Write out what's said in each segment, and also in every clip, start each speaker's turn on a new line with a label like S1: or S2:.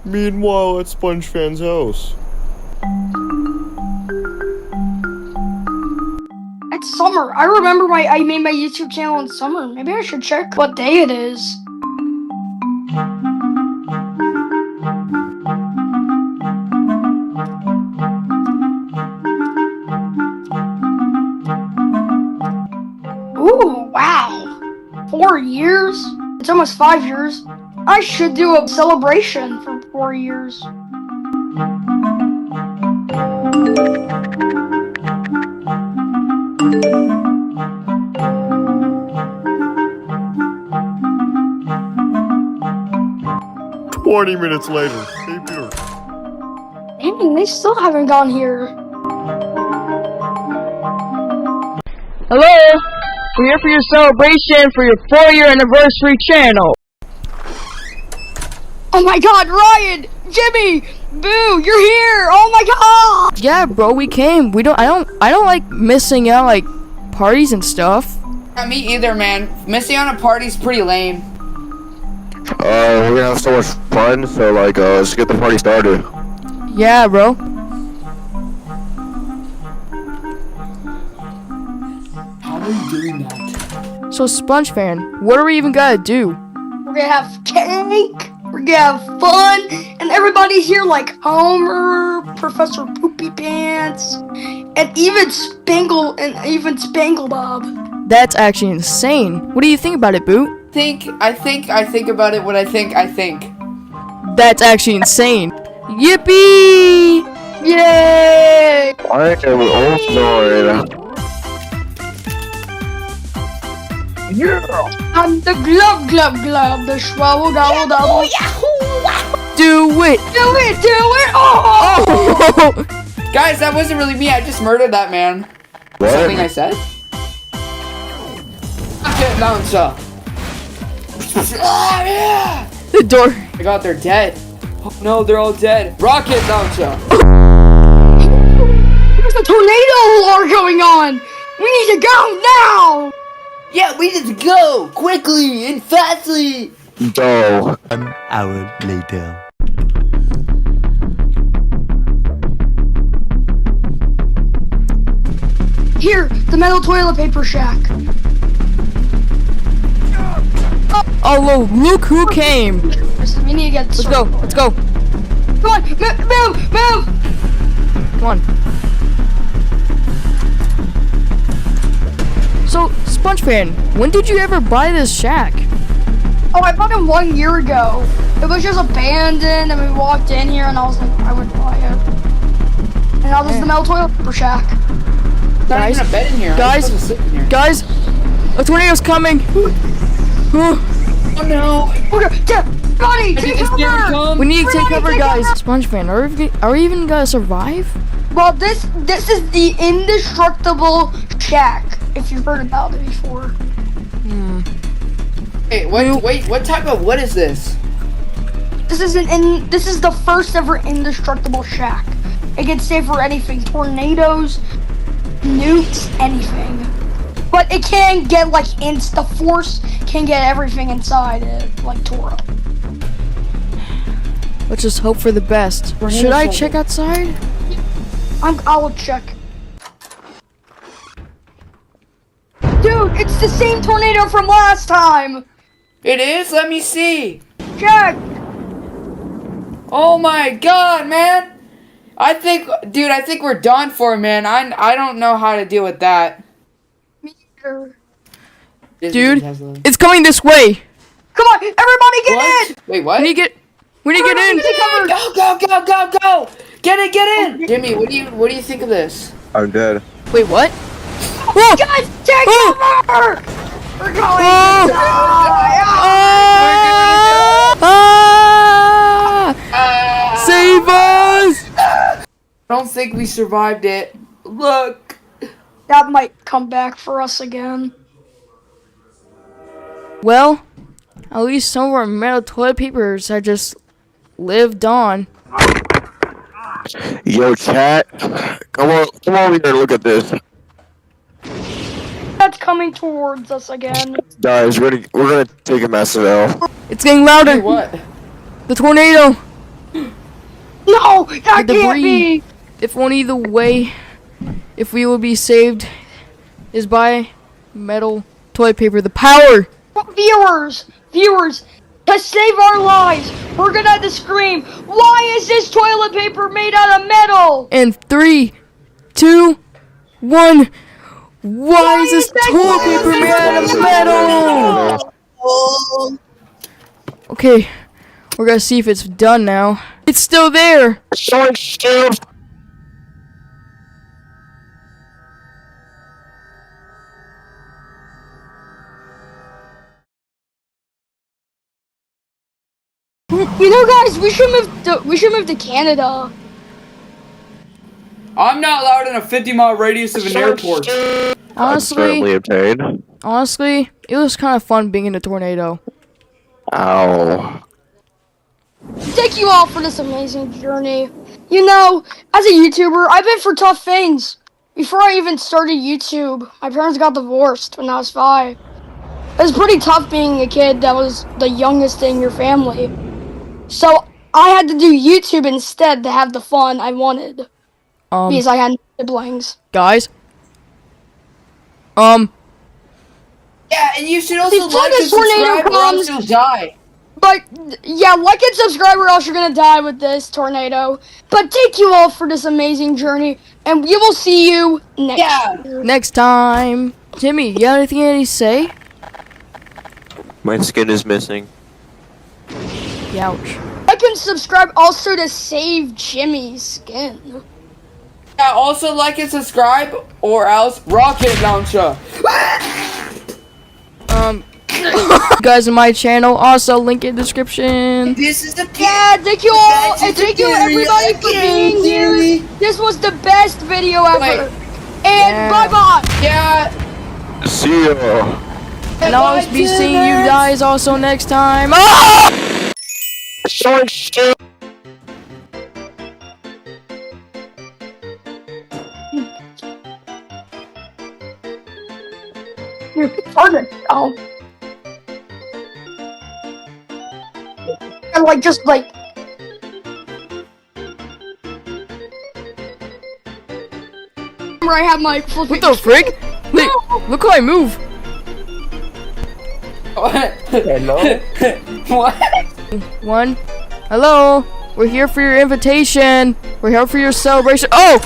S1: Meanwhile, at SpongeFan's house.
S2: It's summer. I remember I made my YouTube channel in summer. Maybe I should check what day it is. Ooh, wow. 4 years? It's almost 5 years. I should do a celebration for 4 years.
S1: "20 minutes later. Hey, Peter."
S2: Dang, they still haven't gone here.
S3: Hello! We're here for your celebration for your 4-year anniversary channel.
S2: Oh my god, Ryan! Jimmy! Boo! You're here! Oh my god!
S3: Yeah, bro, we came. I don't like missing out like parties and stuff.
S4: Not me either, man. Missing on a party's pretty lame.
S1: We're gonna have so much fun, so like, let's get the party started.
S3: Yeah, bro.
S4: How are you doing that?
S3: So, SpongeFan, what are we even gonna do?
S2: We're gonna have cake, we're gonna have fun, and everybody's here like Homer, Professor Poopy Pants, and even SpongeBob.
S3: That's actually insane. What do you think about it, Boot?
S4: I think about it what I think.
S3: That's actually insane. Yippee!
S2: Yay!
S1: I am overjoyed.
S2: I'm the glub, the swallow, gobble, double.
S3: Do it!
S2: Do it! Oh!
S3: Oh!
S4: Guys, that wasn't really me. I just murdered that man.
S1: What?
S4: Something I said? Rocket launcher. Ah, yeah!
S3: The door.
S4: I got they're dead. Oh, no, they're all dead. Rocket launcher.
S2: There's a tornado war going on! We need to go now!
S4: Yeah, we need to go quickly and fastly.
S1: Go.
S5: 1 hour later.
S2: Here, the metal toilet paper shack.
S3: Oh, look who came.
S2: Listen, we need to get
S3: Let's go.
S2: Come on, move!
S3: Come on. So, SpongeFan, when did you ever buy this shack?
S2: Oh, I bought it 1 year ago. It was just abandoned, and we walked in here, and I was like, I would buy it. And now this is the metal toilet paper shack.
S4: Not even a bed in here. I'm supposed to sit in here.
S3: Guys, a tornado's coming.
S4: Oh no.
S2: Okay, buddy, take cover!
S3: We need to take cover, guys.
S2: cover.
S3: SpongeFan, are we even gonna survive?
S2: Well, this is the indestructible shack. If you've heard about it before.
S4: Hey, wait, what type of wood is this?
S2: This is the first ever indestructible shack. It can stay for anything, tornadoes, nukes, anything. But it can get like the force can get everything inside it, like tore up.
S3: Let's just hope for the best. Should I check outside?
S2: I will check. Dude, it's the same tornado from last time.
S4: It is? Let me see.
S2: Check.
S4: Oh my god, man. I think we're done for, man. I don't know how to deal with that.
S2: Me either.
S3: Dude, it's coming this way.
S2: Come on, everybody get in.
S4: Wait, what?
S3: We need to get in.
S4: Go! Get in! Jimmy, what do you think of this?
S1: I'm dead.
S3: Wait, what?
S2: Oh, guys, take cover! We're going to die!
S3: Save us!
S4: I don't think we survived it. Look.
S2: That might come back for us again.
S3: Well, at least some of our metal toilet papers have just lived on.
S1: Yo, chat. Come over here and look at this.
S2: That's coming towards us again.
S1: Guys, we're gonna take a massive L.
S3: It's getting louder.
S4: Hey, what?
S3: The tornado.
S2: No, that
S3: The
S2: can't
S3: debris.
S2: be.
S3: If only the way, if we will be saved, is by metal toilet paper. The power.
S2: Viewers, to save our lives, we're gonna have to scream, why is this toilet paper made out of metal?
S3: And 3, 2, 1. Why is this toilet paper made out of metal? Okay, we're gonna see if it's done now. It's still there.
S1: So stupid.
S2: You know, guys, we should move to Canada.
S4: I'm not allowed in a 50-mile radius of an airport.
S3: Honestly,
S1: obtained.
S3: honestly, it was kind of fun being in a tornado.
S1: Ow.
S2: Thank you all for this amazing journey. You know, as a YouTuber, I've been for tough things. Before I even started YouTube, my parents got divorced when I was 5. It was pretty tough being a kid that was the youngest in your family. So I had to do YouTube instead to have the fun I wanted. Because I had siblings.
S3: Guys.
S4: Yeah, and you should also
S2: Before
S4: like
S2: the
S4: and subscribe
S2: tornado
S4: or else
S2: comes-
S4: you'll die.
S2: But yeah, like and subscribe or else you're gonna die with this tornado. But thank you all for this amazing journey, and we will see you next year.
S3: Next time. Jimmy, you have anything to say?
S1: My skin is missing.
S3: Ouch.
S2: Like and subscribe also to save Jimmy's skin.
S4: Yeah, also like and subscribe or else rocket launcher.
S3: Guys in my channel, also link in description.
S4: This is the
S2: Yeah, thank you all, and thank you everybody for being here. This was the best video ever. And bye bye.
S4: Yeah.
S1: See ya.
S3: And I'll be seeing you guys also next time. Ah!
S1: So stupid.
S2: You're retarded. Oh. And like, just like. Where I have my full.
S3: What the frick? Wait, look how I move.
S1: Hello?
S4: What?
S3: 1. Hello. We're here for your invitation. We're here for your celebration. Oh!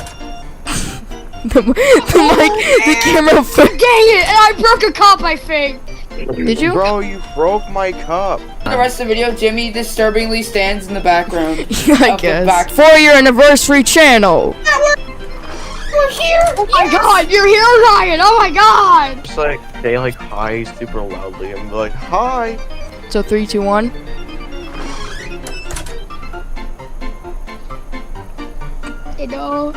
S3: the camera.
S2: Dang it! And I broke a cup, I think.
S3: Did you?
S6: Bro, you broke my cup.
S4: The rest of the video, Jimmy disturbingly stands in the background.
S3: I
S4: Of the
S3: guess.
S4: back-
S3: 4-year anniversary channel.
S2: We're here! Oh my god, you're here, Ryan! Oh my god!
S6: Just like, say like hi super loudly and be like, hi.
S3: So 3, 2, 1.
S2: You know,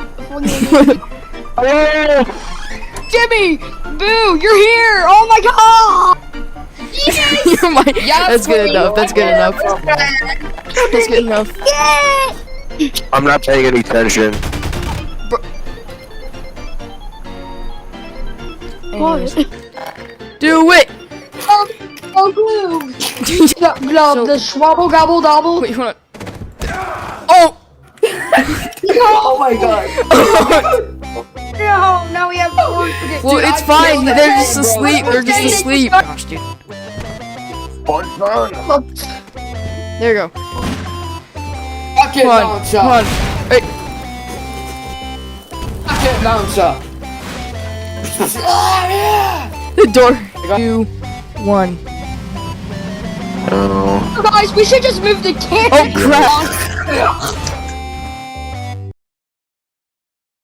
S2: Jimmy! Boo! You're here! Oh my god!
S3: You're my. That's good enough. That's good enough. That's good enough.
S1: I'm not paying any attention.
S3: Anyways. Do it.
S2: Oh, glue! Glove, the swabble gobble dobble.
S3: Wait, hold on. Oh.
S4: Oh my god.
S2: No, now we have four.
S3: Well,
S4: Dude,
S3: it's
S4: I
S3: fine.
S4: killed
S3: They're
S4: that
S3: just
S4: thing, bro.
S3: asleep. They're just asleep. Gosh, dude. There you go.
S4: Rocket
S3: Come on.
S4: launcher.
S3: Come on. Hey.
S4: Rocket launcher. Ah,
S3: The door. 2, 1.
S1: Oh.
S2: Guys, we should just move the camera.
S3: Oh crap.